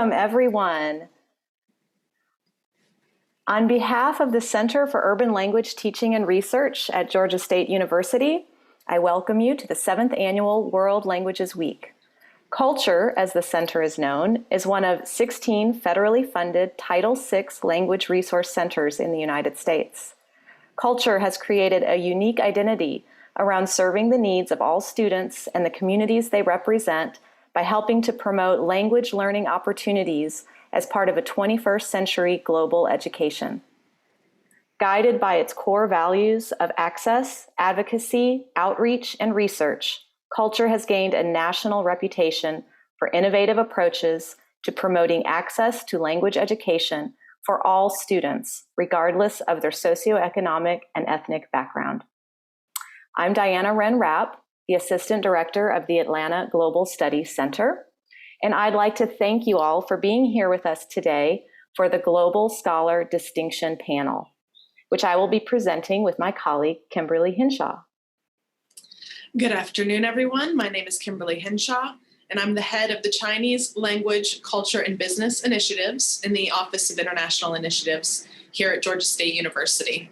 Welcome, everyone. On behalf of the Center for Urban Language Teaching and Research at Georgia State University, I welcome you to the 7th Annual World Languages Week. CULTR, as the center is known, is one of 16 federally funded Title VI language resource centers in the United States. CULTR has created a unique identity around serving the needs of all students and the communities they represent by helping to promote language learning opportunities as part of a 21st century global education. Guided by its core values of access, advocacy, outreach, and research, CULTR has gained a national reputation for innovative approaches to promoting access to language education for all students, regardless of their socioeconomic and ethnic background. I'm Diana Wren-Rapp, the Assistant Director of the Atlanta Global Studies Center, and I'd like to thank you all for being here with us today for the Global Scholar Distinction Panel, which I will be presenting with my colleague, Kimberly Henshaw. Good afternoon, everyone. My name is Kimberly Henshaw, and I'm the head of the Chinese Language, Culture, and Business Initiatives in the Office of International Initiatives here at Georgia State University.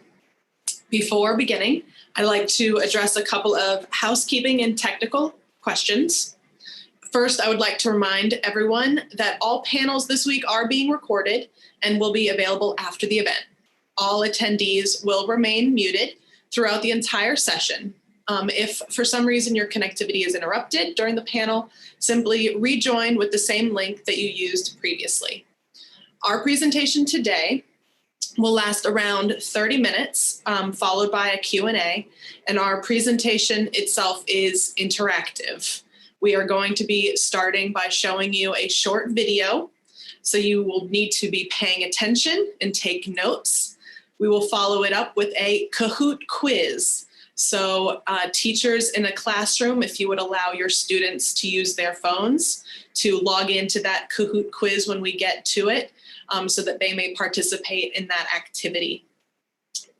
Before beginning, I'd like to address a couple of housekeeping and technical questions. First, I would like to remind everyone that all panels this week are being recorded and will be available after the event. All attendees will remain muted throughout the entire session. If for some reason your connectivity is interrupted during the panel, simply rejoin with the same link that you used previously. Our presentation today will last around 30 minutes, followed by a Q&A, and our presentation itself is interactive. We are going to be starting by showing you a short video, so you will need to be paying attention and take notes. We will follow it up with a Kahoot quiz. So teachers in a classroom, if you would allow your students to use their phones to log into that Kahoot quiz when we get to it, so that they may participate in that activity.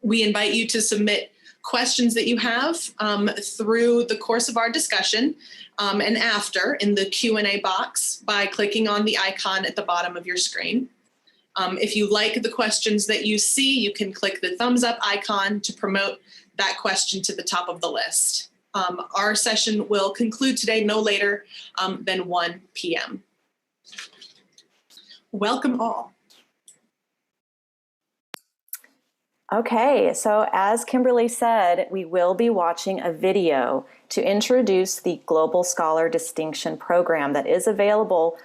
We invite you to submit questions that you have through the course of our discussion and after in the Q&A box by clicking on the icon at the bottom of your screen. If you like the questions that you see, you can click the thumbs up icon to promote that question to the top of the list. Our session will conclude today no later than 1 p.m. Welcome all. Okay, so as Kimberly said, we will be watching a video to introduce the Global Scholar Distinction Program that is available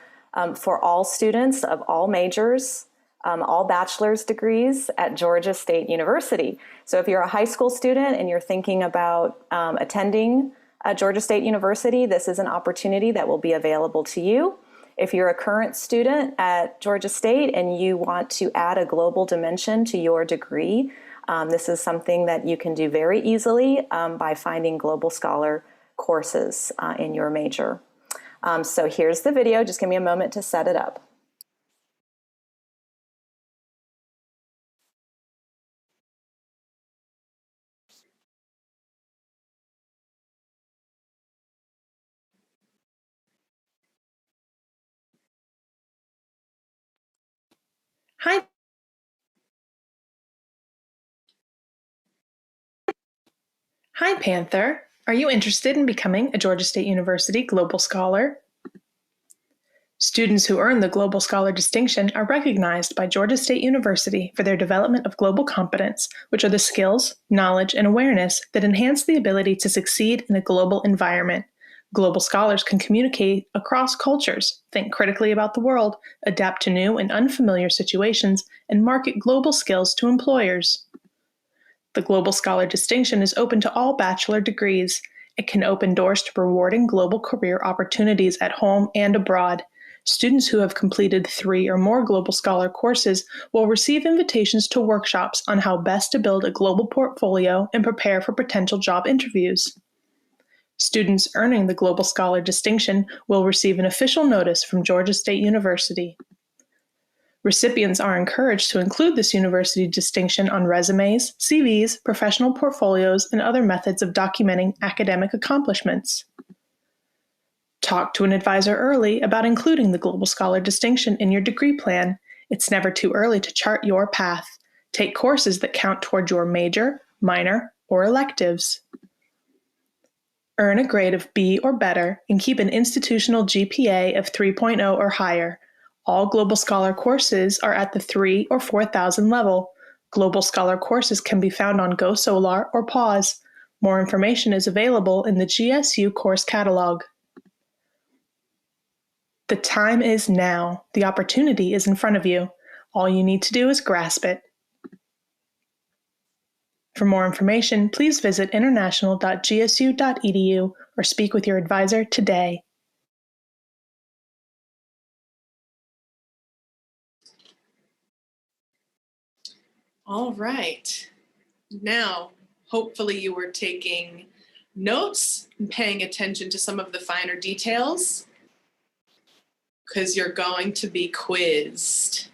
for all students of all majors, all bachelor's degrees at Georgia State University. So if you're a high school student and you're thinking about attending Georgia State University, this is an opportunity that will be available to you. If you're a current student at Georgia State and you want to add a global dimension to your degree, this is something that you can do very easily by finding Global Scholar courses in your major. So here's the video. Just give me a moment to set it up. Hi, Panther. Are you interested in becoming a Georgia State University Global Scholar? Students who earn the Global Scholar distinction are recognized by Georgia State University for their development of global competence, which are the skills, knowledge, and awareness that enhance the ability to succeed in a global environment. Global scholars can communicate across cultures, think critically about the world, adapt to new and unfamiliar situations, and market global skills to employers. The Global Scholar distinction is open to all bachelor degrees. It can open doors to rewarding global career opportunities at home and abroad. Students who have completed 3 or more Global Scholar courses will receive invitations to workshops on how best to build a global portfolio and prepare for potential job interviews. Students earning the Global Scholar distinction will receive an official notice from Georgia State University. Recipients are encouraged to include this university distinction on resumes, CVs, professional portfolios, and other methods of documenting academic accomplishments. Talk to an advisor early about including the Global Scholar distinction in your degree plan. It's never too early to chart your path. Take courses that count toward your major, minor, or electives. Earn a grade of B or better and keep an institutional GPA of 3.0 or higher. All Global Scholar courses are at the 3,000 or 4,000 level. Global Scholar courses can be found on Go Solar or Pause. More information is available in the GSU course catalog. The time is now. The opportunity is in front of you. All you need to do is grasp it. For more information, please visit international.gsu.edu or speak with your advisor today. All right. Now, hopefully you were taking notes and paying attention to some of the finer details, because you're going to be quizzed.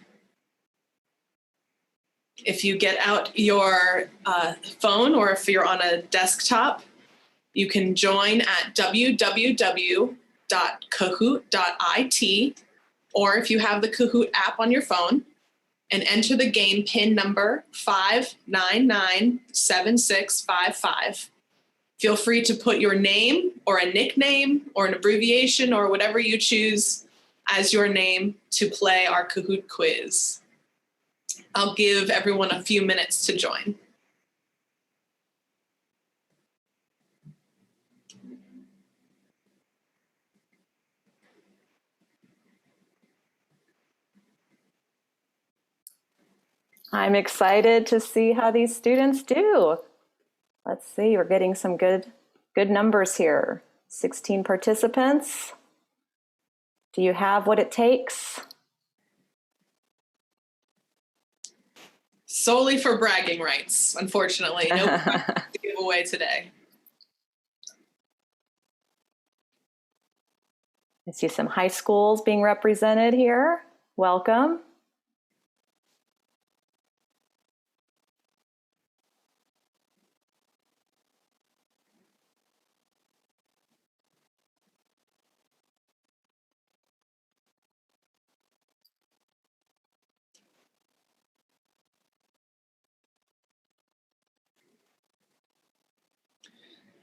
If you get out your phone, or if you're on a desktop, you can join at www.kahoot.it, or if you have the Kahoot app on your phone, and enter the game PIN number 5997655. Feel free to put your name or a nickname or an abbreviation or whatever you choose as your name to play our Kahoot quiz. I'll give everyone a few minutes to join. I'm excited to see how these students do. Let's see, we're getting some good numbers here. 16 participants. Do you have what it takes? Solely for bragging rights, unfortunately. No prizes to give away today. I see some high schools being represented here. Welcome.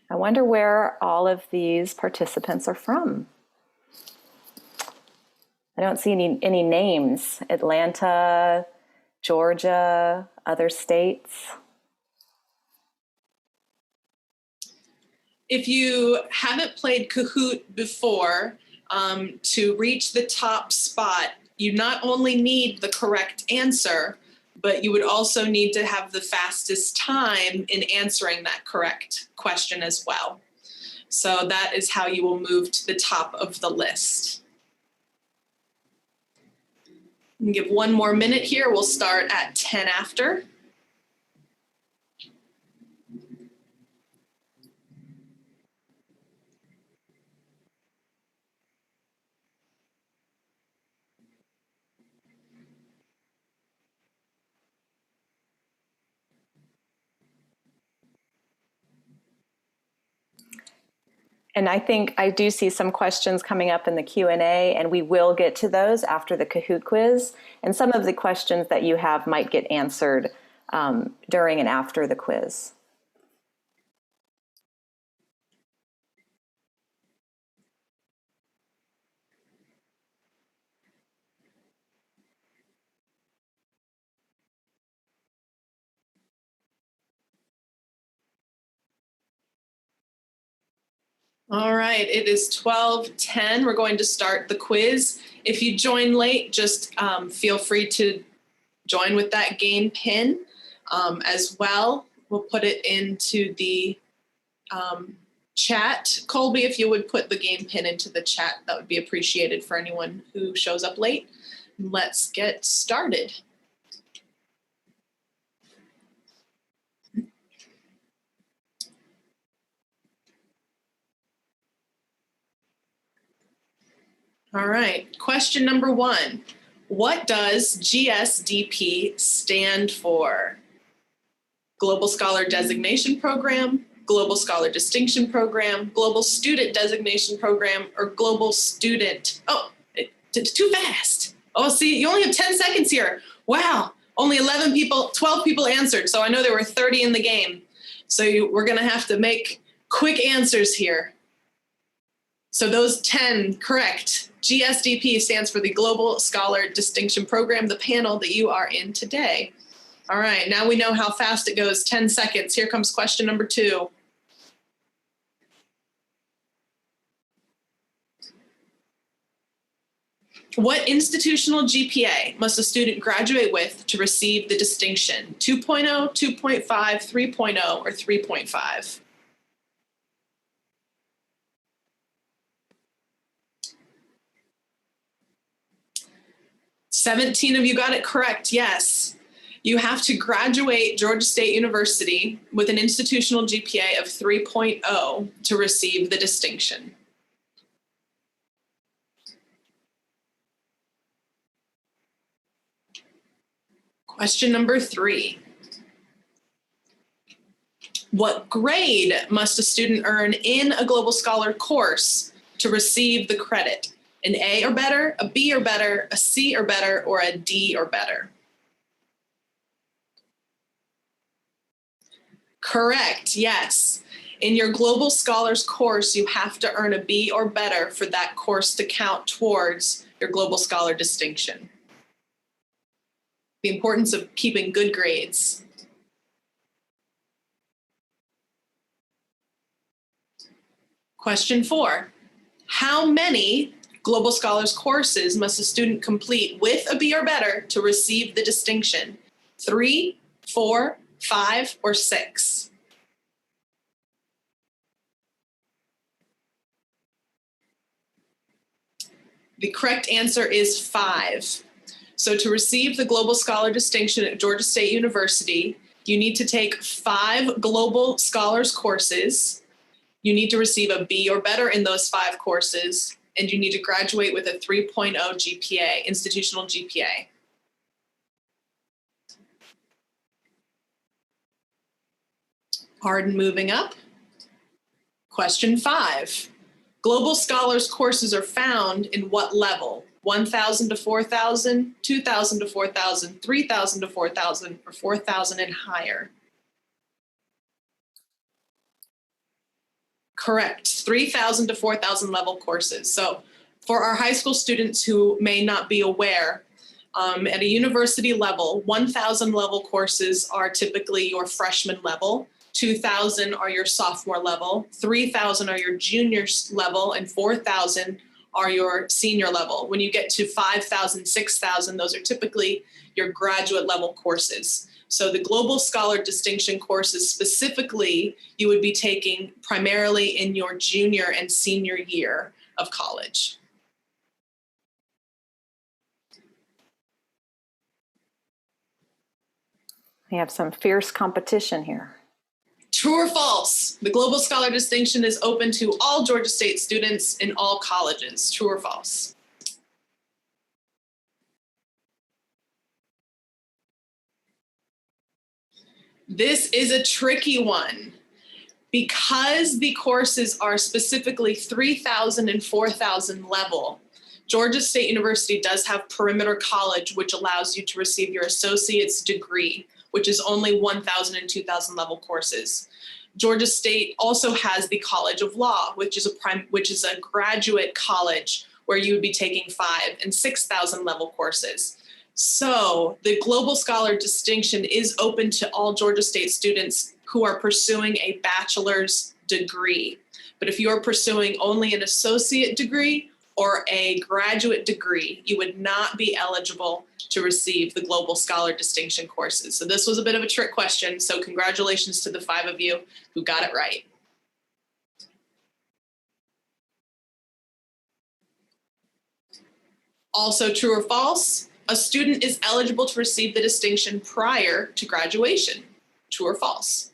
I wonder where all of these participants are from. I don't see any names. Atlanta, Georgia, other states. If you haven't played Kahoot before, to reach the top spot, you not only need the correct answer, but you would also need to have the fastest time in answering that correct question as well. So that is how you will move to the top of the list. And give one more minute here. We'll start at 10 after. And I think I do see some questions coming up in the Q&A, and we will get to those after the Kahoot quiz. And some of the questions that you have might get answered during and after the quiz. All right, it is 12:10. We're going to start the quiz. If you join late, just feel free to join with that game PIN as well. We'll put it into the chat. Colby, if you would put the game PIN into the chat, that would be appreciated for anyone who shows up late. Let's get started. All right, question number 1. What does GSDP stand for? Global Scholar Designation Program, Global Scholar Distinction Program, Global Student Designation Program, or Global Student. Oh, it's too fast. Oh, see, you only have 10 seconds here. Wow, only 12 people answered. So I know there were 30 in the game. So we're going to have to make quick answers here. So those 10, correct. GSDP stands for the Global Scholar Distinction Program, the panel that you are in today. All right, now we know how fast it goes, 10 seconds. Here comes question number 2. What institutional GPA must a student graduate with to receive the distinction? 2.0, 2.5, 3.0, or 3.5? Seventeen of you got it correct, yes. You have to graduate Georgia State University with an institutional GPA of 3.0 to receive the distinction. Question number 3. What grade must a student earn in a Global Scholar course to receive the credit? An A or better, a B or better, a C or better, or a D or better? Correct, yes. In your Global Scholars course, you have to earn a B or better for that course to count towards your Global Scholar distinction. The importance of keeping good grades. Question 4. How many Global Scholars courses must a student complete with a B or better to receive the distinction? 3, 4, 5, or 6? The correct answer is 5. So to receive the Global Scholar distinction at Georgia State University, you need to take 5 Global Scholars courses. You need to receive a B or better in those 5 courses, and you need to graduate with a 3.0 GPA, institutional GPA. Pardon, moving up. Question 5. Global Scholars courses are found in what level? 1,000 to 4,000, 2,000 to 4,000, 3,000 to 4,000, or 4,000 and higher? Correct, 3,000 to 4,000 level courses. So for our high school students who may not be aware, at a university level, 1,000 level courses are typically your freshman level, 2,000 are your sophomore level, 3,000 are your junior level, and 4,000 are your senior level. When you get to 5,000, 6,000, those are typically your graduate level courses. So the Global Scholar Distinction courses specifically, you would be taking primarily in your junior and senior year of college. We have some fierce competition here. True or false? The Global Scholar Distinction is open to all Georgia State students in all colleges. True or false? This is a tricky one. Because the courses are specifically 3,000 and 4,000 level, Georgia State University does have Perimeter College, which allows you to receive your associate's degree, which is only 1,000 and 2,000 level courses. Georgia State also has the College of Law, which is a graduate college where you would be taking 5,000 and 6,000 level courses. So the Global Scholar distinction is open to all Georgia State students who are pursuing a bachelor's degree. But if you're pursuing only an associate degree or a graduate degree, you would not be eligible to receive the Global Scholar distinction courses. So this was a bit of a trick question. So congratulations to the 5 of you who got it right. Also, true or false? A student is eligible to receive the distinction prior to graduation. True or false?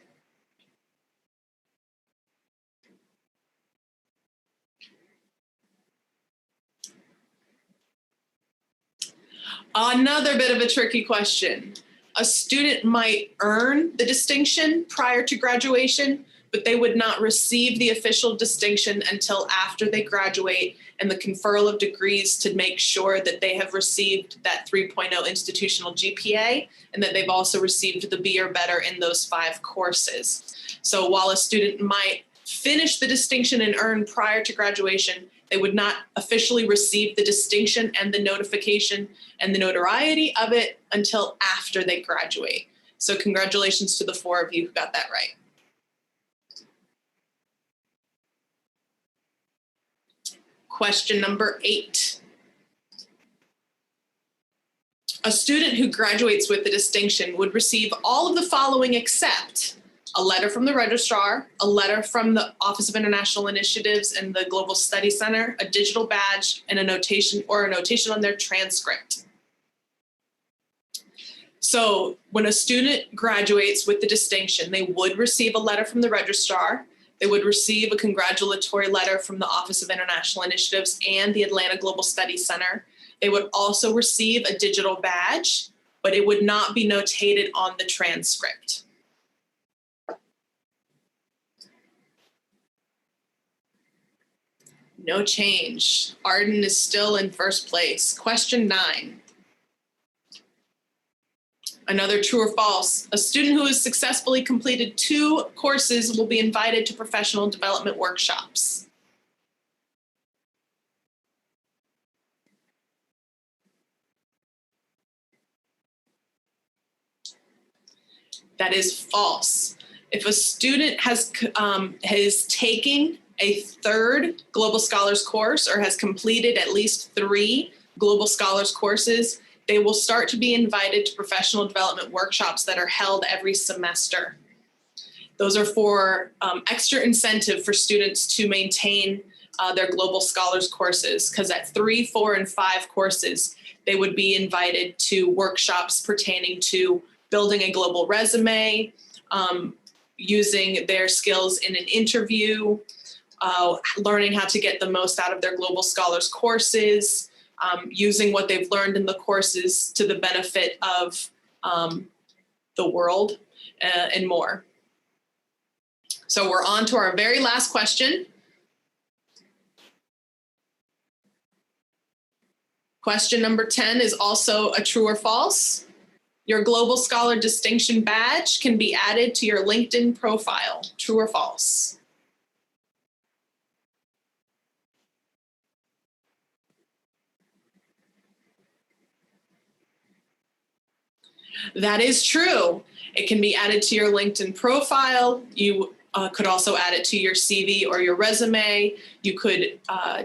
Another bit of a tricky question. A student might earn the distinction prior to graduation, but they would not receive the official distinction until after they graduate and the conferral of degrees to make sure that they have received that 3.0 institutional GPA and that they've also received the B or better in those 5 courses. So while a student might finish the distinction and earn prior to graduation, they would not officially receive the distinction and the notification and the notoriety of it until after they graduate. So congratulations to the 4 of you who got that right. Question number 8. A student who graduates with the distinction would receive all of the following except a letter from the registrar, a letter from the Office of International Initiatives and the Global Study Center, a digital badge, and a notation on their transcript. So when a student graduates with the distinction, they would receive a letter from the registrar. They would receive a congratulatory letter from the Office of International Initiatives and the Atlanta Global Study Center. They would also receive a digital badge, but it would not be notated on the transcript. No change. Arden is still in first place. Question 9. Another true or false. A student who has successfully completed 2 courses will be invited to professional development workshops. That is false. If a student is taking a 3rd Global Scholars course or has completed at least 3 Global Scholars courses, they will start to be invited to professional development workshops that are held every semester. Those are for extra incentive for students to maintain their Global Scholars courses, because at 3, 4, and 5 courses, they would be invited to workshops pertaining to building a global resume, using their skills in an interview, learning how to get the most out of their Global Scholars courses, using what they've learned in the courses to the benefit of the world, and more. So we're on to our very last question. Question number 10 is also a true or false. Your Global Scholar Distinction badge can be added to your LinkedIn profile. True or false? That is true. It can be added to your LinkedIn profile. You could also add it to your CV or your resume. You could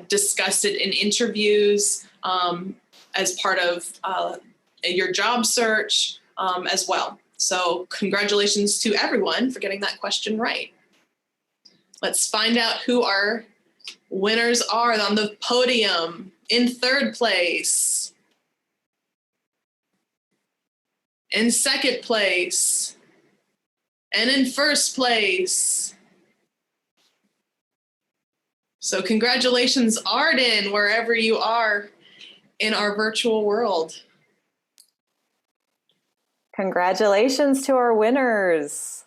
discuss it in interviews as part of your job search as well. So congratulations to everyone for getting that question right. Let's find out who our winners are on the podium. In 3rd place, in 2nd place, and in 1st place. So congratulations, Arden, wherever you are in our virtual world. Congratulations to our winners.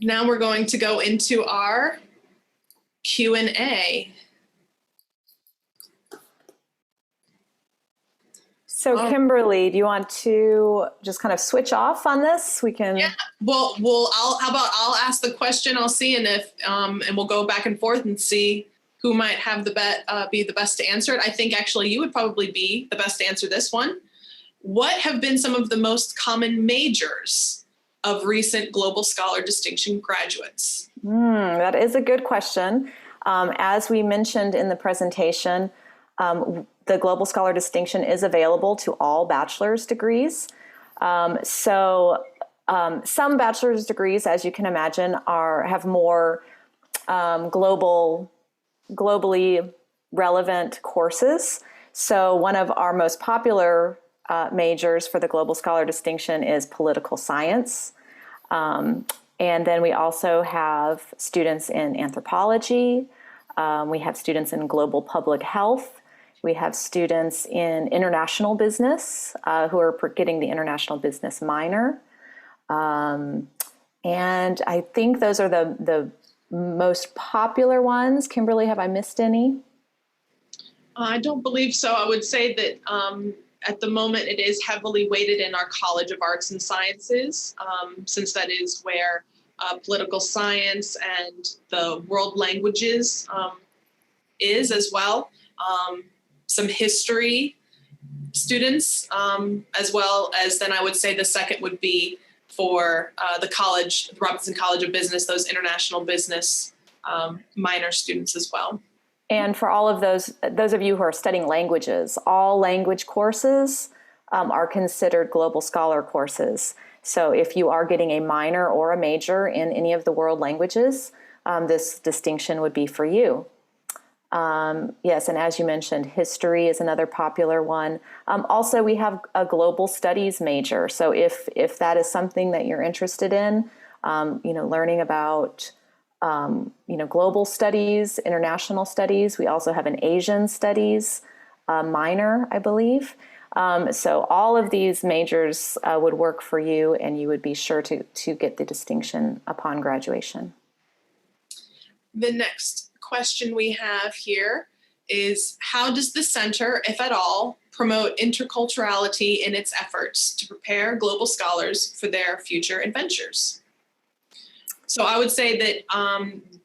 Now we're going to go into our Q&A. So Kimberly, do you want to just kind of switch off on this? We can. Yeah. Well, I'll ask the question. I'll see, and if and we'll go back and forth and see who might have be the best to answer it. I think actually you would probably be the best to answer this one. What have been some of the most common majors of recent Global Scholar Distinction graduates? That is a good question. As we mentioned in the presentation, the Global Scholar Distinction is available to all bachelor's degrees. Some bachelor's degrees, as you can imagine, have more globally relevant courses. So one of our most popular majors for the Global Scholar Distinction is political science. And then we also have students in anthropology. We have students in global public health. We have students in international business who are getting the international business minor. And I think those are the most popular ones. Kimberly, have I missed any? I don't believe so. I would say that at the moment it is heavily weighted in our College of Arts and Sciences, since that is where political science and the world languages is as well. Some history students, as well as then I would say the second would be for the Robinson College of Business, those international business minor students as well. And for all of those of you who are studying languages, all language courses are considered Global Scholar courses. So if you are getting a minor or a major in any of the world languages, this distinction would be for you. Yes, and as you mentioned, history is another popular one. Also, we have a global studies major. So if that is something that you're interested in, learning about global studies, international studies. We also have an Asian studies minor, I believe. So all of these majors would work for you, and you would be sure to get the distinction upon graduation. The next question we have here is, how does the center, if at all, promote interculturality in its efforts to prepare global scholars for their future adventures? So I would say that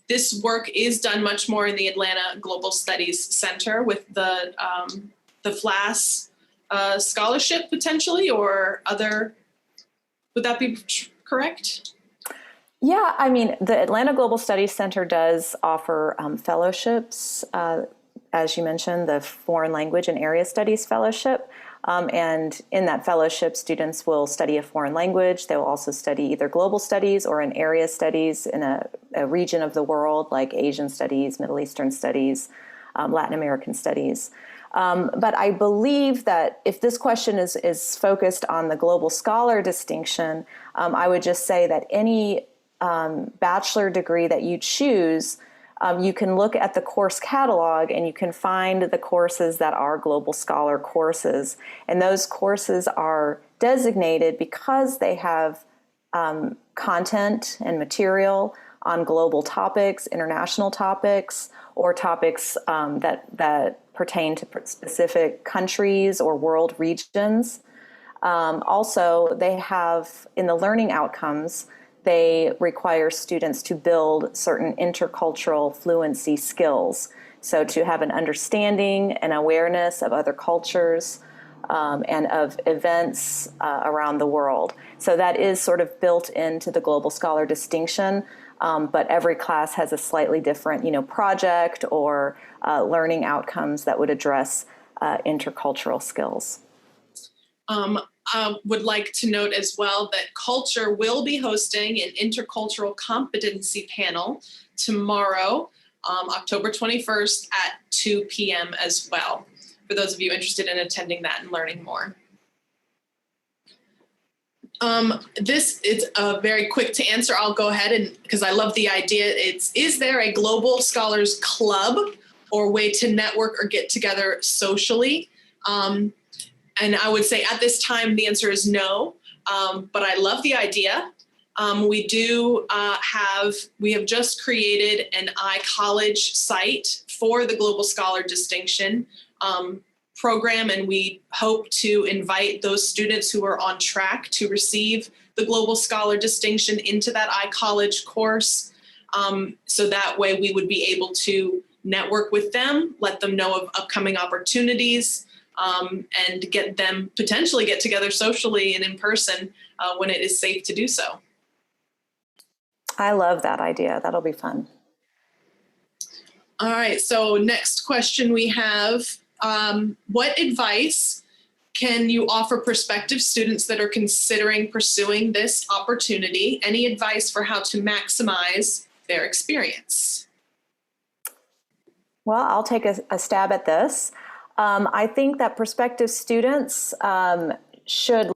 this work is done much more in the Atlanta Global Studies Center with the FLAS scholarship potentially, or other, would that be correct? Yeah, I mean, the Atlanta Global Studies Center does offer fellowships, as you mentioned, the Foreign Language and Area Studies Fellowship. And in that fellowship, students will study a foreign language. They will also study either global studies or an area studies in a region of the world, like Asian studies, Middle Eastern studies, Latin American studies. But I believe that if this question is focused on the global scholar distinction, I would just say that any bachelor degree that you choose, you can look at the course catalog and you can find the courses that are global scholar courses. And those courses are designated because they have content and material on global topics, international topics, or topics that pertain to specific countries or world regions. Also, they have, in the learning outcomes, they require students to build certain intercultural fluency skills. So to have an understanding and awareness of other cultures and of events around the world. So that is sort of built into the Global Scholar distinction, but every class has a slightly different, project or learning outcomes that would address intercultural skills. I would like to note as well that CULTR will be hosting an intercultural competency panel tomorrow, October 21st at 2 p.m. as well, for those of you interested in attending that and learning more. This is very quick to answer. I'll go ahead and, because I love the idea, is there a Global Scholars Club or way to network or get together socially? And I would say at this time, the answer is no, but I love the idea. We have just created an iCollege site for the Global Scholar distinction program, and we hope to invite those students who are on track to receive the Global Scholar distinction into that iCollege course. So that way we would be able to network with them, let them know of upcoming opportunities, and get them potentially get together socially and in person when it is safe to do so. I love that idea. That'll be fun. All right, so next question we have, what advice can you offer prospective students that are considering pursuing this opportunity? Any advice for how to maximize their experience? Well, I'll take a stab at this. I think that prospective students should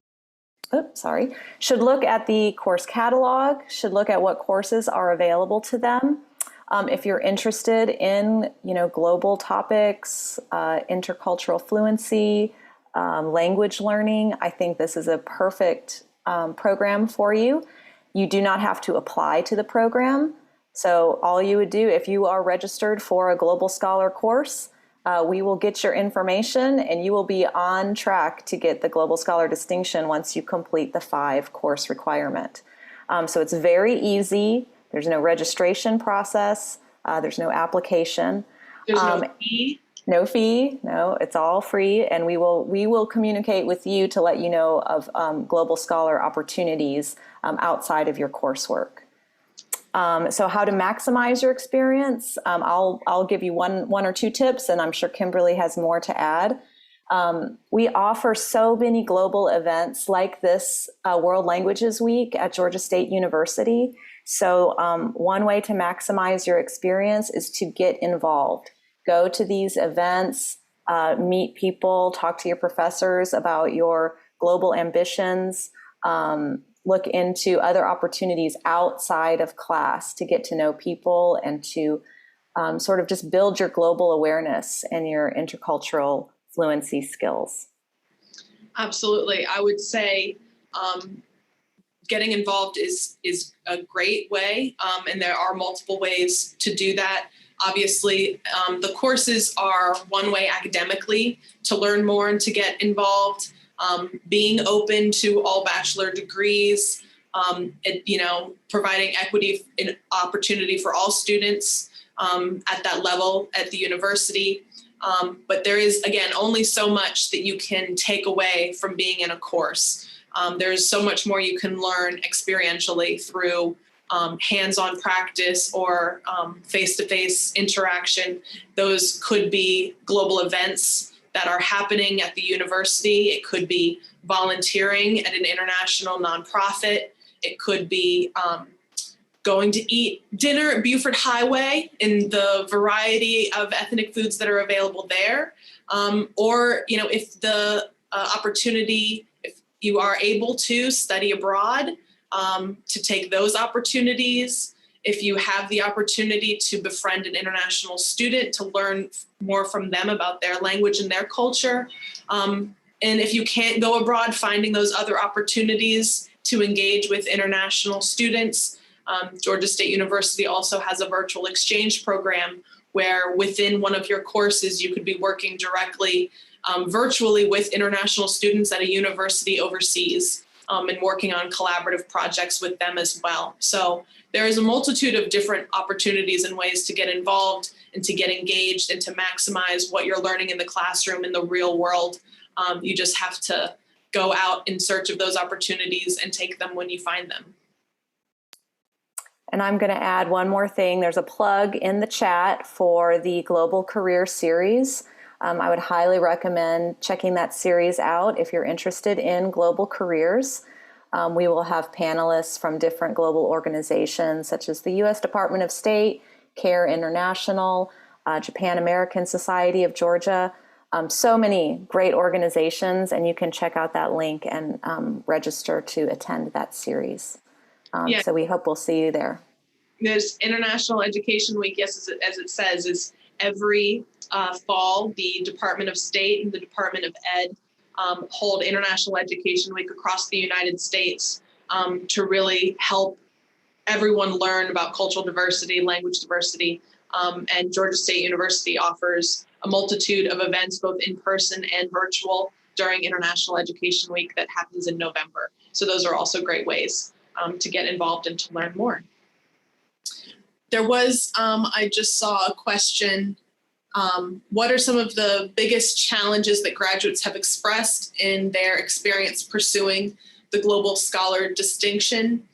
look at the course catalog, should look at what courses are available to them. If you're interested in, global topics, intercultural fluency, language learning, I think this is a perfect program for you. You do not have to apply to the program. So all you would do, if you are registered for a Global Scholar course, we will get your information and you will be on track to get the Global Scholar distinction once you complete the 5 course requirement. So it's very easy. There's no registration process. There's no application. There's no fee? No fee. No, it's all free. And we will communicate with you to let you know of Global Scholar opportunities outside of your coursework. So how to maximize your experience, I'll give you one or two tips, and I'm sure Kimberly has more to add. We offer so many global events like this World Languages Week at Georgia State University. So one way to maximize your experience is to get involved. Go to these events, meet people, talk to your professors about your global ambitions, look into other opportunities outside of class to get to know people and to sort of just build your global awareness and your intercultural fluency skills. Absolutely. I would say getting involved is a great way, and there are multiple ways to do that. Obviously, the courses are one way academically to learn more and to get involved. Being open to all bachelor degrees, providing equity and opportunity for all students at that level at the university. But there is, again, only so much that you can take away from being in a course. There's so much more you can learn experientially through hands-on practice or face-to-face interaction. Those could be global events that are happening at the university. It could be volunteering at an international nonprofit. It could be going to eat dinner at Buford Highway in the variety of ethnic foods that are available there. Or, if the opportunity, if you are able to study abroad, to take those opportunities. If you have the opportunity to befriend an international student to learn more from them about their language and their culture. And if you can't go abroad, finding those other opportunities to engage with international students. Georgia State University also has a virtual exchange program where within one of your courses, you could be working directly virtually with international students at a university overseas. And working on collaborative projects with them as well. So there is a multitude of different opportunities and ways to get involved and to get engaged and to maximize what you're learning in the classroom in the real world. You just have to go out in search of those opportunities and take them when you find them. And I'm going to add one more thing. There's a plug in the chat for the Global Career Series. I would highly recommend checking that series out if you're interested in global careers. We will have panelists from different global organizations such as the U.S. Department of State, CARE International, Japan American Society of Georgia, so many great organizations, and you can check out that link and register to attend that series. So we hope we'll see you there. There's International Education Week, yes, as it says, is every fall. The Department of State and the Department of Ed hold International Education Week across the United States to really help everyone learn about cultural diversity, language diversity, and Georgia State University offers a multitude of events, both in person and virtual, during International Education Week that happens in November. So those are also great ways to get involved and to learn more. There was, I just saw a question, what are some of the biggest challenges that graduates have expressed in their experience pursuing the Global Scholar distinction?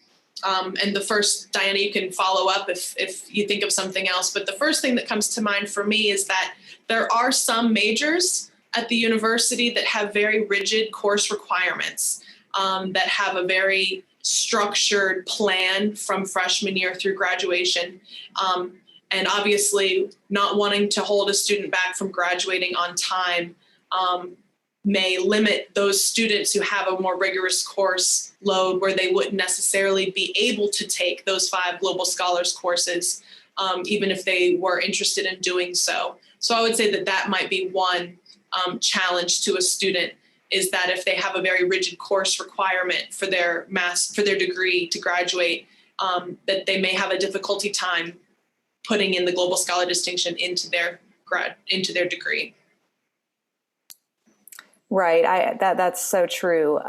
And the first, Diana, you can follow up if you think of something else, but the first thing that comes to mind for me is that there are some majors at the university that have very rigid course requirements, that have a very structured plan from freshman year through graduation. And obviously not wanting to hold a student back from graduating on time may limit those students who have a more rigorous course load where they wouldn't necessarily be able to take those 5 Global Scholars courses. even if they were interested in doing so. So I would say that that might be one challenge to a student, is that if they have a very rigid course requirement for their degree to graduate, that they may have a difficulty time putting in the Global Scholar distinction into their degree. Right. That's so true.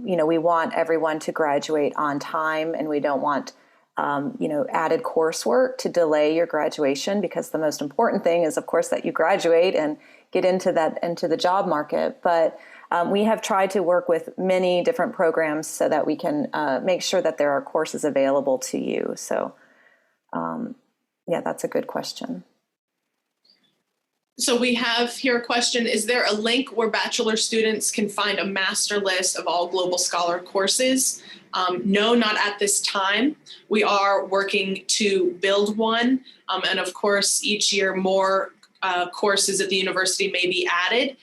We want everyone to graduate on time, and we don't want, added coursework to delay your graduation, because the most important thing is, of course, that you graduate and get into the job market. But we have tried to work with many different programs so that we can make sure that there are courses available to you. So, that's a good question. So we have here a question: is there a link where bachelor students can find a master list of all Global Scholar courses? No, not at this time. We are working to build one. And of course, each year more courses at the university may be added,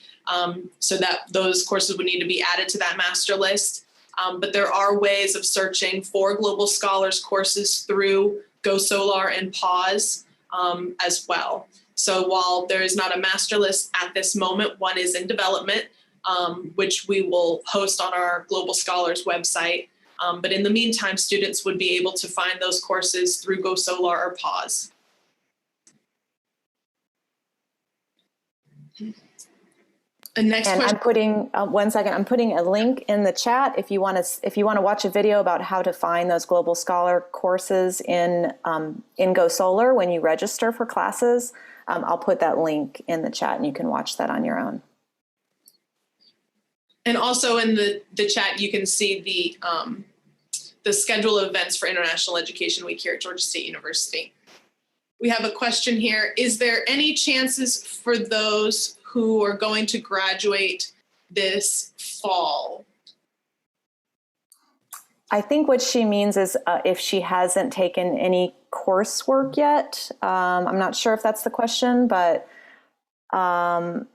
so that those courses would need to be added to that master list. But there are ways of searching for Global Scholars courses through GoSolar and Pause as well. So while there is not a master list at this moment, one is in development, which we will host on our Global Scholars website. But in the meantime, students would be able to find those courses through GoSolar or Pause. And next question. I'm putting one second. I'm putting a link in the chat if you want to watch a video about how to find those Global Scholar courses in GoSolar when you register for classes. I'll put that link in the chat, and you can watch that on your own. And also in the chat, you can see the schedule of events for International Education Week here at Georgia State University. We have a question here: is there any chances for those who are going to graduate this fall? I think what she means is if she hasn't taken any coursework yet. I'm not sure if that's the question, but the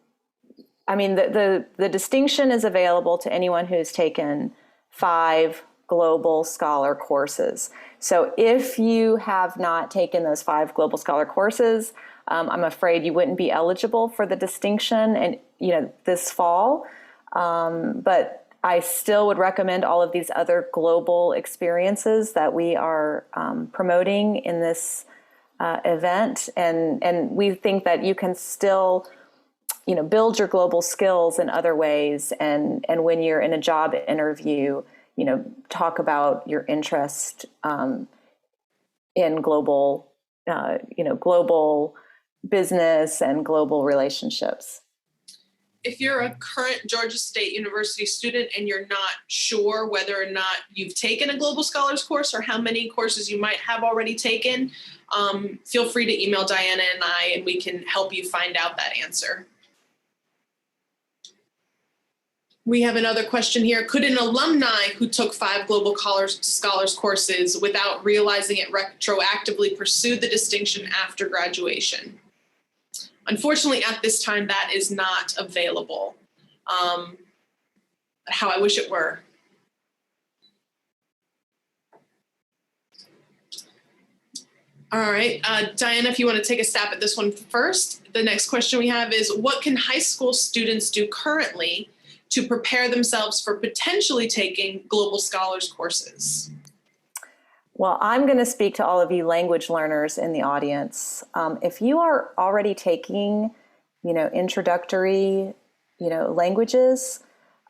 distinction is available to anyone who's taken 5 Global Scholar courses. So if you have not taken those 5 Global Scholar courses, I'm afraid you wouldn't be eligible for the distinction and this fall. But I still would recommend all of these other global experiences that we are promoting in this event, and we think that you can still, build your global skills in other ways, and when you're in a job interview, talk about your interest in global, global business and global relationships. If you're a current Georgia State University student and you're not sure whether or not you've taken a Global Scholars course or how many courses you might have already taken, feel free to email Diana and I, and we can help you find out that answer. We have another question here. Could an alumni who took 5 Global Scholars courses without realizing it retroactively pursue the distinction after graduation? Unfortunately, at this time, that is not available. How I wish it were. All right, Diana, if you want to take a stab at this one first. The next question we have is, what can high school students do currently to prepare themselves for potentially taking Global Scholars courses? Well, I'm going to speak to all of you language learners in the audience. If you are already taking, introductory, languages,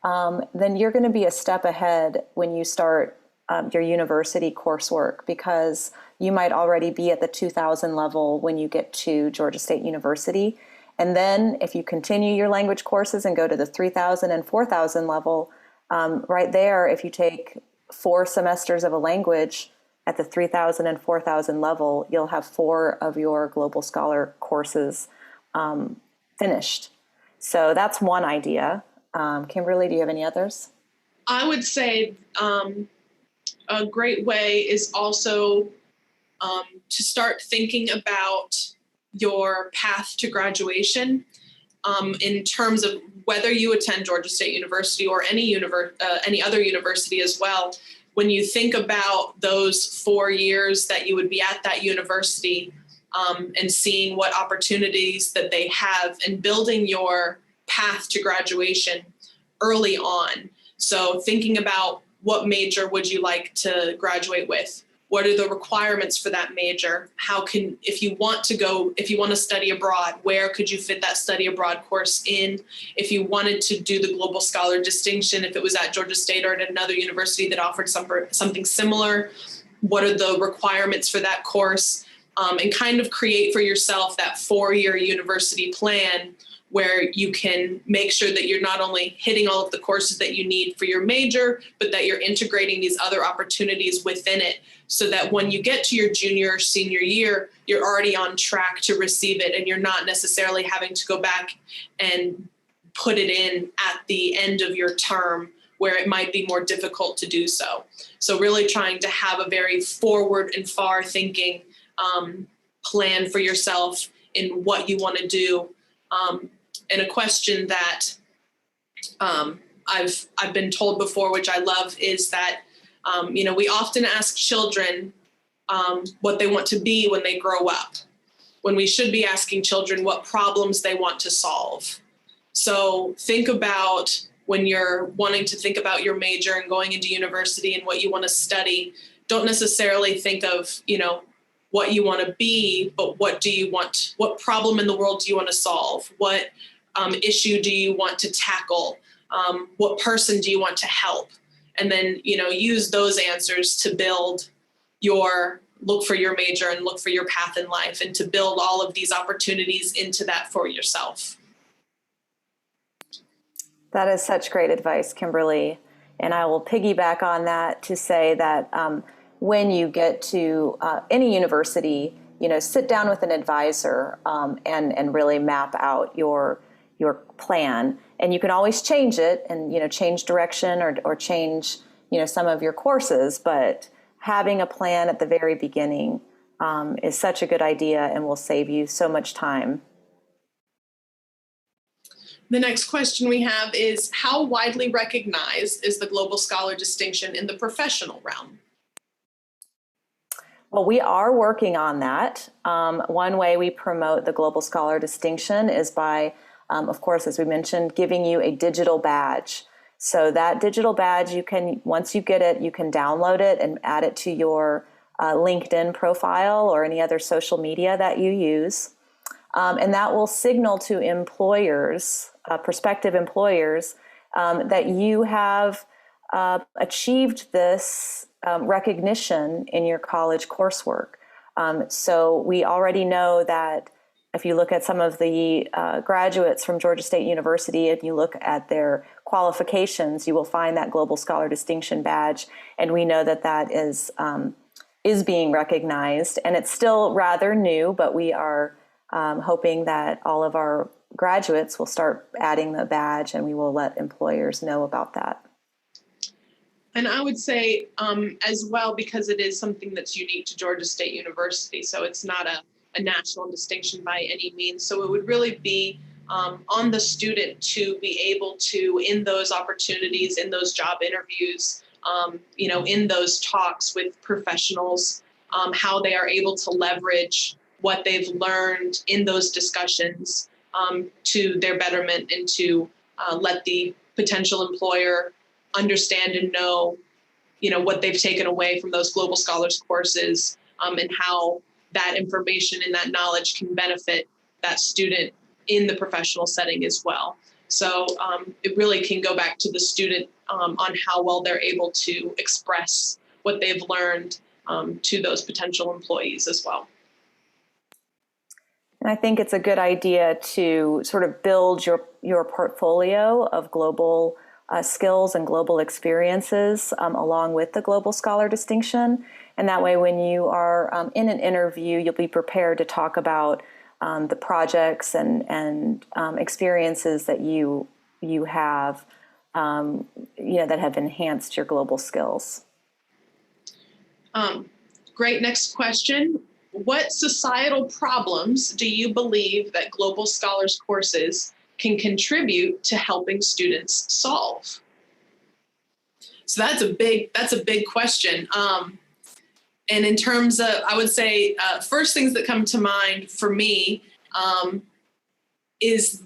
then you're going to be a step ahead when you start your university coursework, because you might already be at the 2000 level when you get to Georgia State University. And then if you continue your language courses and go to the 3000 and 4000 level, right there, if you take 4 semesters of a language, at the 3000 and 4000 level, you'll have 4 of your Global Scholar courses finished. So that's one idea. Kimberly, do you have any others? I would say a great way is also to start thinking about your path to graduation in terms of whether you attend Georgia State University or any other university as well. When you think about those 4 years that you would be at that university, and seeing what opportunities that they have and building your path to graduation early on. So thinking about what major would you like to graduate with? What are the requirements for that major? If you want to study abroad, where could you fit that study abroad course in? If you wanted to do the Global Scholar distinction, if it was at Georgia State or at another university that offered something similar, what are the requirements for that course? And kind of create for yourself that 4-year university plan where you can make sure that you're not only hitting all of the courses that you need for your major, but that you're integrating these other opportunities within it so that when you get to your junior or senior year, you're already on track to receive it and you're not necessarily having to go back and put it in at the end of your term where it might be more difficult to do so. So really trying to have a very forward and far thinking plan for yourself in what you want to do. And a question that I've been told before, which I love, is that we often ask children what they want to be when they grow up, when we should be asking children what problems they want to solve. So think about when you're wanting to think about your major and going into university and what you want to study. Don't necessarily think of what you want to be, but what problem in the world do you want to solve? What issue do you want to tackle? What person do you want to help? And then, use those answers to look for your major and look for your path in life and to build all of these opportunities into that for yourself. That is such great advice, Kimberly. And I will piggyback on that to say that when you get to any university, sit down with an advisor and really map out your plan. And you can always change it and, change direction or change, some of your courses. But having a plan at the very beginning is such a good idea and will save you so much time. The next question we have is, how widely recognized is the Global Scholar distinction in the professional realm? Well, we are working on that. One way we promote the Global Scholar distinction is by, of course, as we mentioned, giving you a digital badge. So that digital badge, once you get it, you can download it and add it to your LinkedIn profile or any other social media that you use. And that will signal to employers, prospective employers, that you have achieved this recognition in your college coursework. So we already know that if you look at some of the graduates from Georgia State University and you look at their qualifications, you will find that Global Scholar Distinction badge. And we know that that is being recognized. And it's still rather new, but we are hoping that all of our graduates will start adding the badge and we will let employers know about that. And I would say as well, because it is something that's unique to Georgia State University, so it's not a national distinction by any means. So it would really be on the student to be able to, in those opportunities, in those job interviews, in those talks with professionals, how they are able to leverage what they've learned in those discussions to their betterment and to let the potential employer understand and know, what they've taken away from those Global Scholars courses and how that information and that knowledge can benefit that student in the professional setting as well. So it really can go back to the student on how well they're able to express what they've learned to those potential employees as well. And I think it's a good idea to sort of build your portfolio of global skills and global experiences along with the Global Scholar distinction. And that way, when you are in an interview, you'll be prepared to talk about the projects and experiences that you have, that have enhanced your global skills. Great. Next question. What societal problems do you believe that Global Scholars courses can contribute to helping students solve? So that's a big question. And in terms of, I would say, first things that come to mind for me is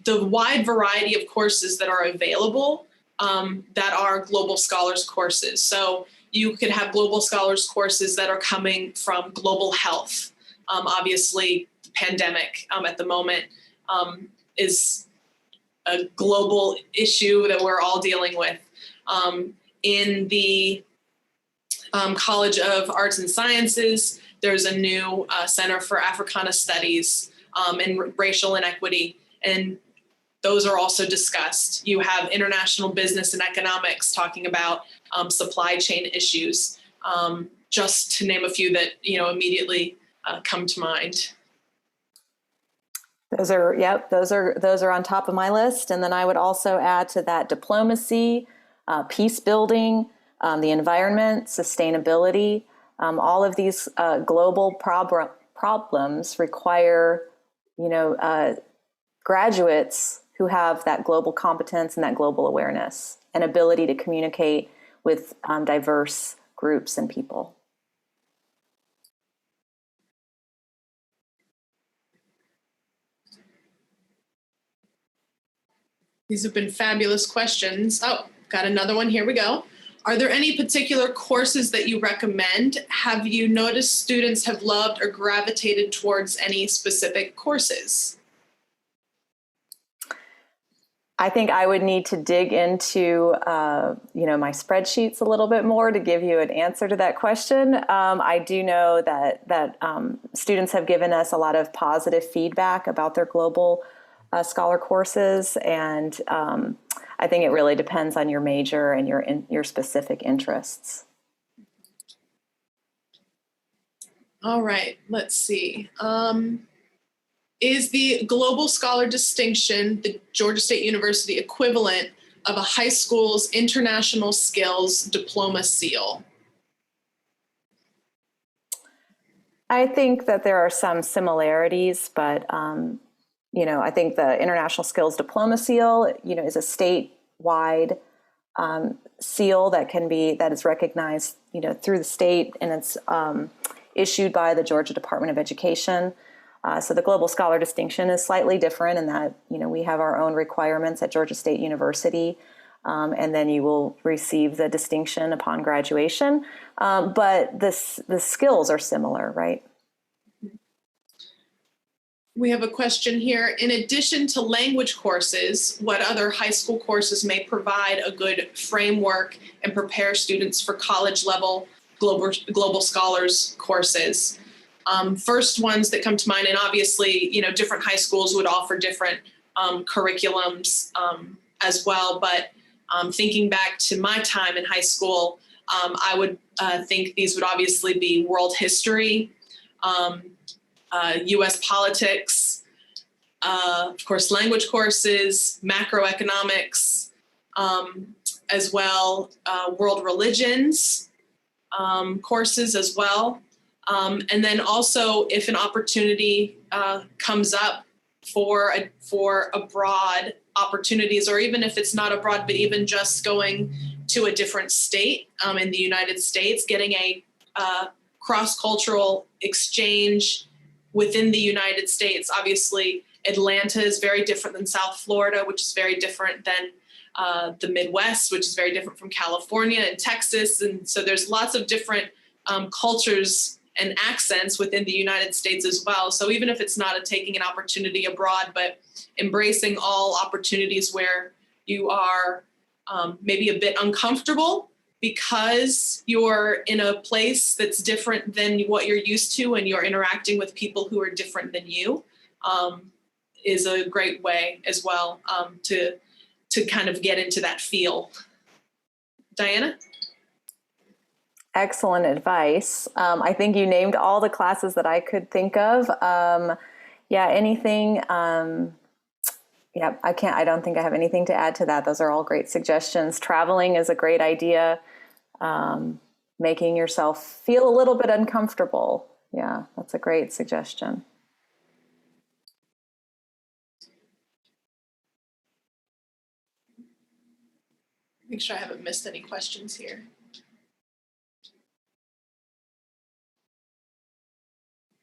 the wide variety of courses that are available that are Global Scholars courses. So you could have Global Scholars courses that are coming from global health. Obviously, the pandemic at the moment is a global issue that we're all dealing with. In the College of Arts and Sciences, there's a new Center for Africana Studies and Racial Inequity, and those are also discussed. You have International Business and Economics talking about supply chain issues, just to name a few that immediately come to mind. Those are on top of my list. And then I would also add to that diplomacy, peace building, the environment, sustainability. All of these global problems require, graduates who have that global competence and that global awareness and ability to communicate with diverse groups and people. These have been fabulous questions. Oh, got another one. Here we go. Are there any particular courses that you recommend? Have you noticed students have loved or gravitated towards any specific courses? I think I would need to dig into, my spreadsheets a little bit more to give you an answer to that question. I do know that students have given us a lot of positive feedback about their global scholar courses, and I think it really depends on your major and your specific interests. All right, let's see. Is the Global Scholar distinction the Georgia State University equivalent of a high school's International Skills Diploma seal? I think that there are some similarities, but I think the International Skills Diploma seal, is a statewide seal that is recognized, through the state, and it's issued by the Georgia Department of Education. So the Global Scholar distinction is slightly different in that, we have our own requirements at Georgia State University, and then you will receive the distinction upon graduation. But the skills are similar, right? We have a question here. In addition to language courses, what other high school courses may provide a good framework and prepare students for college level global scholars courses? First ones that come to mind, and obviously, different high schools would offer different curriculums as well. But thinking back to my time in high school, I would think these would obviously be world history, U.S. politics, of course, language courses, macroeconomics, as well, world religions courses as well. And then also, if an opportunity comes up for abroad opportunities, or even if it's not abroad, but even just going to a different state in the United States, getting a cross-cultural exchange within the United States. Obviously, Atlanta is very different than South Florida, which is very different than the Midwest, which is very different from California and Texas. And so there's lots of different cultures and accents within the United States as well. So even if it's not taking an opportunity abroad, but embracing all opportunities where you are maybe a bit uncomfortable because you're in a place that's different than what you're used to, and you're interacting with people who are different than you, is a great way as well to kind of get into that feel. Diana? Excellent advice. I think you named all the classes that I could think of. Anything. I don't think I have anything to add to that. Those are all great suggestions. Traveling is a great idea. Making yourself feel a little bit uncomfortable. Yeah, that's a great suggestion. Make sure I haven't missed any questions here.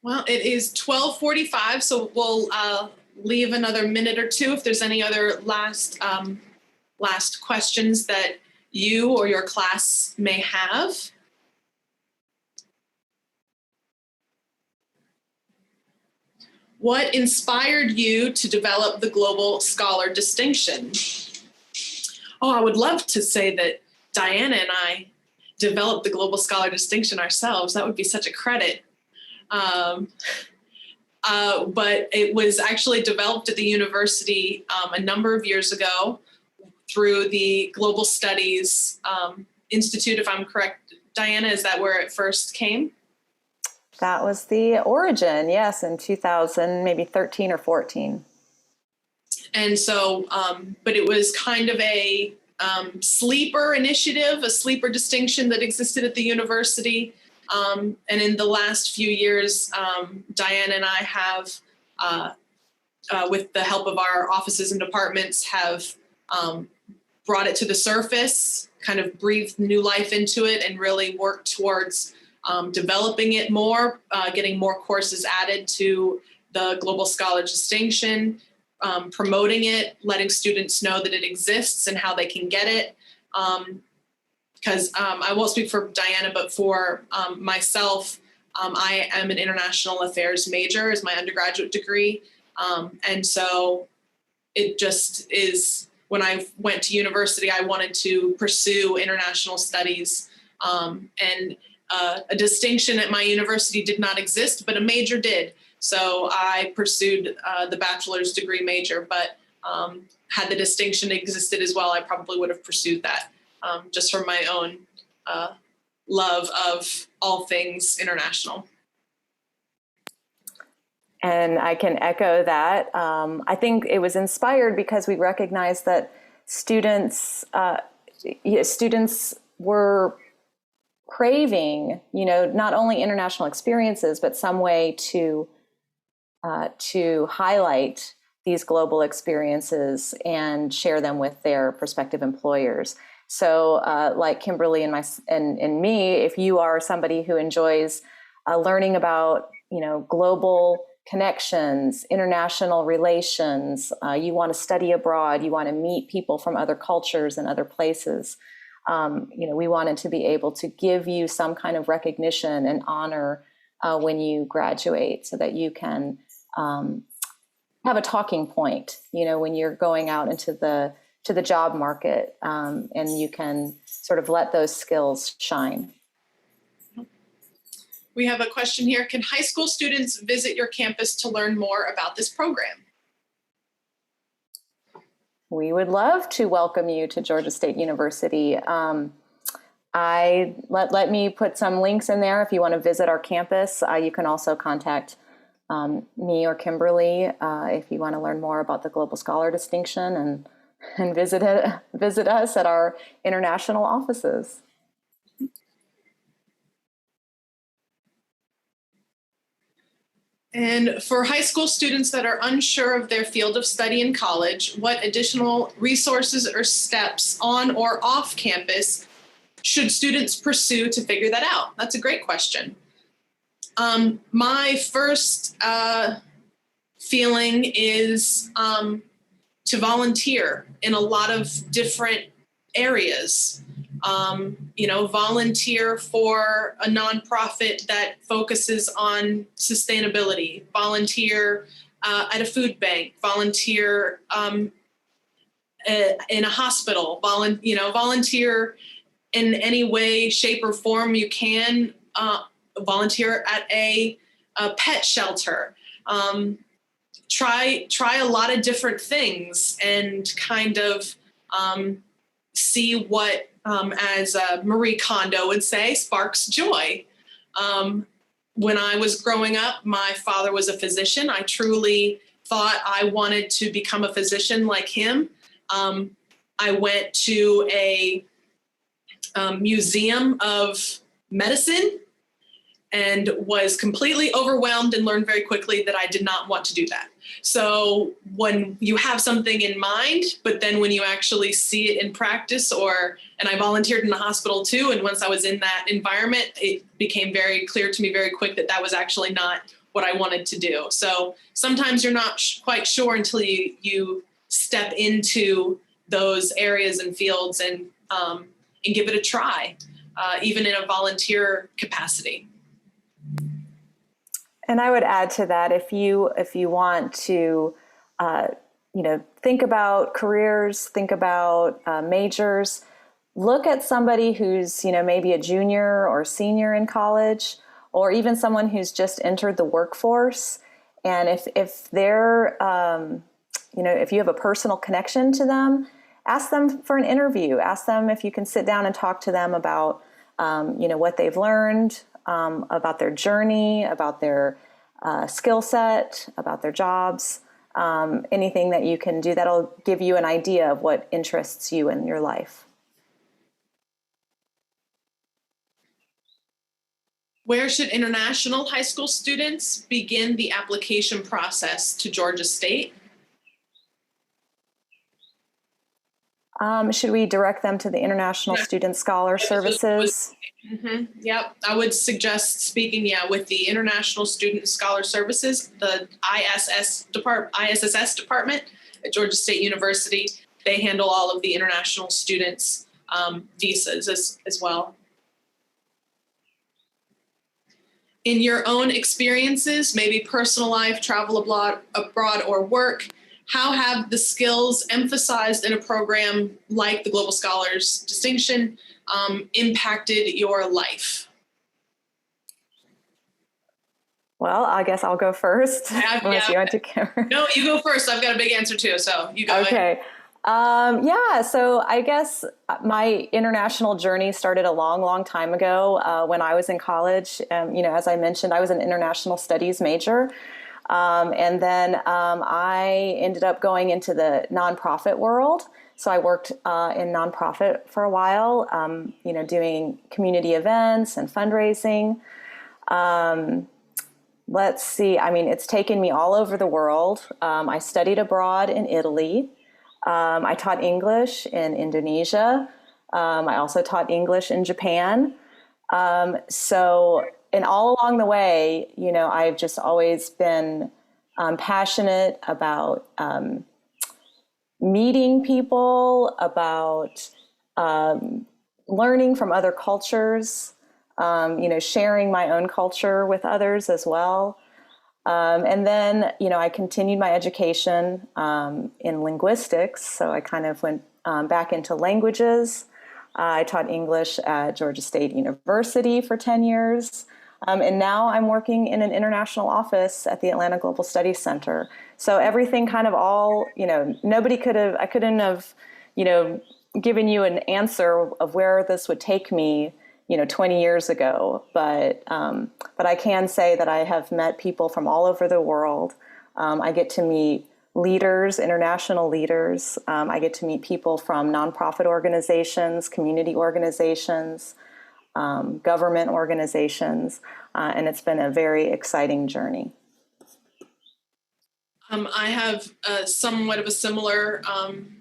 Well, it is 12:45, so we'll leave another minute or two if there's any other last questions that you or your class may have. What inspired you to develop the Global Scholar distinction? Oh, I would love to say that Diana and I developed the Global Scholar distinction ourselves. That would be such a credit. But it was actually developed at the university a number of years ago through the Global Studies Institute, if I'm correct. Diana, is that where it first came? That was the origin, yes, in 2000, maybe 13 or 14. And so, but it was kind of a sleeper initiative, a sleeper distinction that existed at the university. And in the last few years, Diana and I have, with the help of our offices and departments, have brought it to the surface, kind of breathed new life into it, and really worked towards developing it more, getting more courses added to the Global Scholar distinction, promoting it, letting students know that it exists and how they can get it. Because I won't speak for Diana, but for myself, I am an international affairs major as my undergraduate degree. And so it just is, when I went to university, I wanted to pursue international studies. And a distinction at my university did not exist, but a major did. So I pursued the bachelor's degree major, but had the distinction existed as well, I probably would have pursued that. Just for my own love of all things international. And I can echo that. I think it was inspired because we recognized that students were craving, not only international experiences, but some way to highlight these global experiences and share them with their prospective employers. So like Kimberly and me, if you are somebody who enjoys learning about, global connections, international relations, you want to study abroad, you want to meet people from other cultures and other places, we wanted to be able to give you some kind of recognition and honor when you graduate so that you can have a talking point, when you're going out into the job market, and you can sort of let those skills shine. We have a question here. Can high school students visit your campus to learn more about this program? We would love to welcome you to Georgia State University. Let me put some links in there if you want to visit our campus. You can also contact me or Kimberly if you want to learn more about the Global Scholar distinction and visit us at our international offices. And for high school students that are unsure of their field of study in college, what additional resources or steps on or off campus should students pursue to figure that out? That's a great question. My first feeling is to volunteer in a lot of different areas. Volunteer for a nonprofit that focuses on sustainability, volunteer at a food bank, volunteer in a hospital, volunteer in any way, shape, or form you can, volunteer at a pet shelter. Try a lot of different things and kind of see what, as Marie Kondo would say, sparks joy. When I was growing up, my father was a physician. I truly thought I wanted to become a physician like him. I went to a museum of medicine and was completely overwhelmed and learned very quickly that I did not want to do that. So when you have something in mind, but then when you actually see it in practice, and I volunteered in the hospital too, and once I was in that environment, it became very clear to me very quick that that was actually not what I wanted to do. So sometimes you're not quite sure until you step into those areas and fields and give it a try, even in a volunteer capacity. And I would add to that, if you want to, think about careers, think about majors, look at somebody who's, maybe a junior or senior in college, or even someone who's just entered the workforce. And if they're, if you have a personal connection to them, ask them for an interview. Ask them if you can sit down and talk to them about, what they've learned, about their journey, about their skill set, about their jobs, anything that you can do that'll give you an idea of what interests you in your life. Where should international high school students begin the application process to Georgia State? Should we direct them to the International Student Scholar Services? Yep, I would suggest speaking, with the International Student Scholar Services, the ISSS department at Georgia State University. They handle all of the international students' visas as well. In your own experiences, maybe personal life, travel abroad, or work, how have the skills emphasized in a program like the Global Scholars Distinction impacted your life? Well, I guess I'll go first. Unless you want to. No, you go first. I've got a big answer too, so you go ahead. So I guess my international journey started a long, long time ago when I was in college. As I mentioned, I was an international studies major. And then I ended up going into the nonprofit world. So I worked in nonprofit for a while, doing community events and fundraising. Let's see. It's taken me all over the world. I studied abroad in Italy. I taught English in Indonesia. I also taught English in Japan. And all along the way, I've just always been passionate about meeting people, about learning from other cultures, sharing my own culture with others as well. And then, I continued my education in linguistics. So I kind of went back into languages. I taught English at Georgia State University for 10 years. And now I'm working in an international office at the Atlanta Global Studies Center. So everything kind of all, I couldn't have, given you an answer of where this would take me, 20 years ago. But I can say that I have met people from all over the world. I get to meet leaders, international leaders. I get to meet people from nonprofit organizations, community organizations, government organizations, and it's been a very exciting journey. I have somewhat of a similar,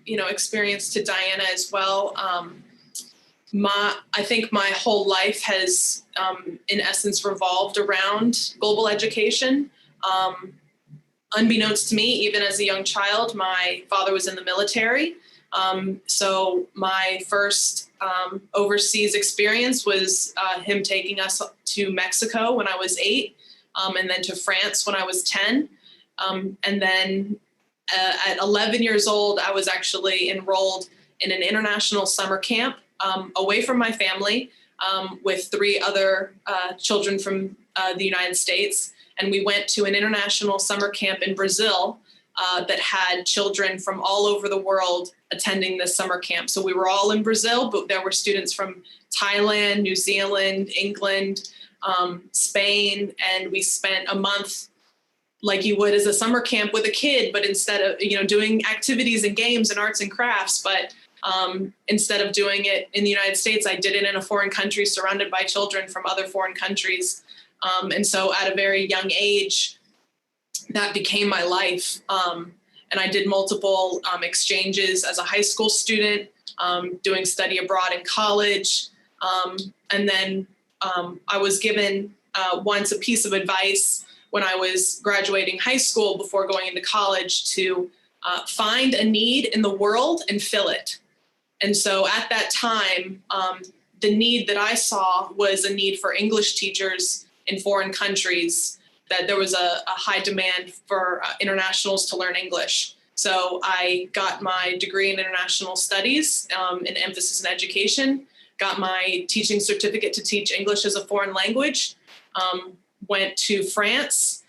experience to Diana as well. I think my whole life has, in essence, revolved around global education. Unbeknownst to me, even as a young child, my father was in the military. So my first overseas experience was him taking us to Mexico when I was 8, and then to France when I was 10. And then at 11 years old, I was actually enrolled in an international summer camp away from my family with 3 other children from the United States. And we went to an international summer camp in Brazil that had children from all over the world attending this summer camp. So we were all in Brazil, but there were students from Thailand, New Zealand, England, Spain, and we spent a month like you would as a summer camp with a kid, but instead of, doing activities and games and arts and crafts, but instead of doing it in the United States, I did it in a foreign country surrounded by children from other foreign countries. And so at a very young age, that became my life. And I did multiple exchanges as a high school student, doing study abroad in college. And then I was given once a piece of advice when I was graduating high school before going into college to find a need in the world and fill it. And so at that time, the need that I saw was a need for English teachers in foreign countries, that there was a high demand for internationals to learn English. So I got my degree in international studies, an emphasis in education, got my teaching certificate to teach English as a foreign language, went to France,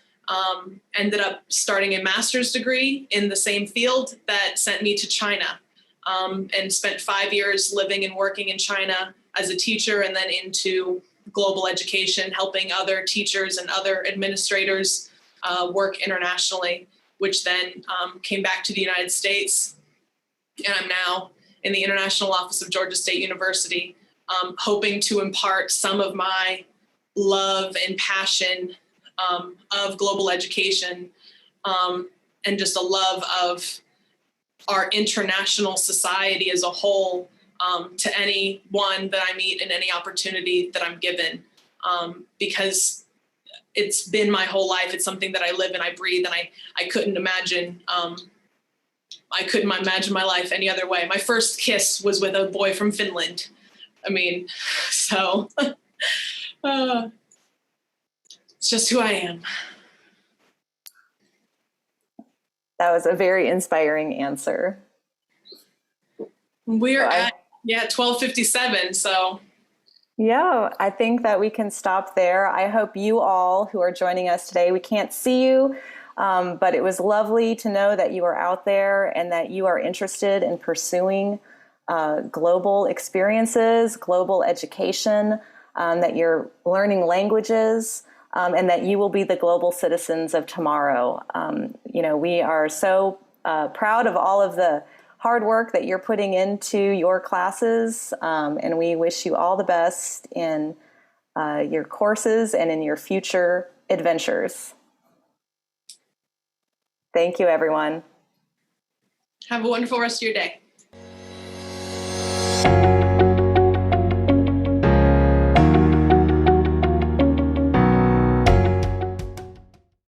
ended up starting a master's degree in the same field that sent me to China, and spent 5 years living and working in China as a teacher, and then into global education, helping other teachers and other administrators work internationally, which then came back to the United States. And I'm now in the International Office of Georgia State University, hoping to impart some of my love and passion of global education, and just a love of our international society as a whole, to anyone that I meet and any opportunity that I'm given, because it's been my whole life. It's something that I live and I breathe, and I couldn't imagine my life any other way. My first kiss was with a boy from Finland. I mean, so it's just who I am. That was a very inspiring answer. We're at 12:57, so. Yeah, I think that we can stop there. I hope you all who are joining us today, we can't see you, but it was lovely to know that you are out there and that you are interested in pursuing global experiences, global education, that you're learning languages, and that you will be the global citizens of tomorrow. We are so proud of all of the hard work that you're putting into your classes, and we wish you all the best in your courses and in your future adventures. Thank you, everyone. Have a wonderful rest of your day.